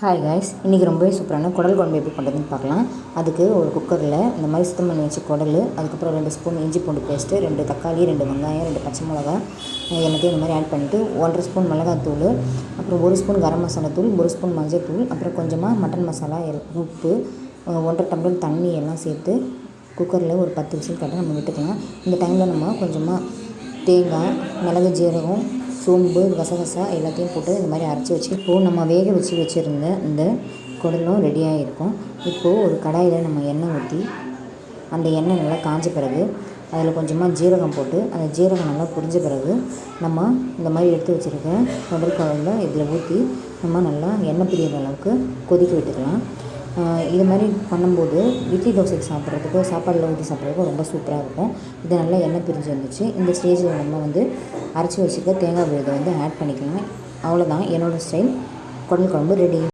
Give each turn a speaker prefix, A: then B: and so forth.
A: Hi guys, இன்றைக்கி ரொம்பவே சூப்பரான குடல் குழம்பு எப்படி பண்ணுறதுன்னு பார்க்கலாம். அதுக்கு ஒரு குக்கரில் இந்த மாதிரி சுத்தம் பண்ணி வச்சு குடல், அதுக்கப்புறம் 2 ஸ்பூன் இஞ்சி பூண்டு பேஸ்ட்டு, 2 தக்காளி, 2 வெங்காயம், 2 பச்சை மிளகா எல்லாத்தையும் இந்த மாதிரி ஆட் பண்ணிவிட்டு 1.5 ஸ்பூன் மிளகாத்தூள், அப்புறம் 1 ஸ்பூன் கரம் மசாலா தூள், 1 ஸ்பூன் மஞ்சள் தூள், அப்புறம் கொஞ்சமாக மட்டன் மசாலா, உப்பு, 1.5 டம்ளர் தண்ணி எல்லாம் சேர்த்து குக்கரில் ஒரு 10 விசில் கட்ட நம்ம விட்டுக்கலாம். இந்த டைமில் நம்ம கொஞ்சமாக தேங்காய், மிளகு, ஜீரகம், சோம்பு, கசகசா எல்லாத்தையும் போட்டு இந்த மாதிரி அரைச்சி வச்சு இப்போது நம்ம வேக வச்சுருந்த இந்த குடலும் ரெடியாக இருக்கும். இப்போது ஒரு கடாயில் நம்ம எண்ணெய் ஊற்றி அந்த எண்ணெய் நல்லா காஞ்ச பிறகு அதில் கொஞ்சமாக ஜீரகம் போட்டு அந்த ஜீரகம் நல்லா பொரிஞ்ச பிறகு நம்ம இந்த மாதிரி எடுத்து வச்சுருக்க குடல் குழம்புல இதில் ஊற்றி நம்ம நல்லா எண்ணெய் பிரியிற அளவுக்கு கொதிக்க விட்டுக்கலாம். இது மாதிரி பண்ணும்போது இட்லி தோசைக்கு சாப்பிட்றதுக்கு, சாப்பாடில் ஊற்றி சாப்பிட்றதுக்கு ரொம்ப சூப்பராக இருக்கும். இது நல்லா எண்ணெய் பிரிஞ்சு வந்துச்சு. இந்த ஸ்டேஜில் நம்ம அரைச்சி வச்சுருக்க தேங்காய் விழுதை ஆட் பண்ணிக்கலாம். அவ்வளோதான், என்னோடய ஸ்டைல் குடல் குழம்பு ரெடி.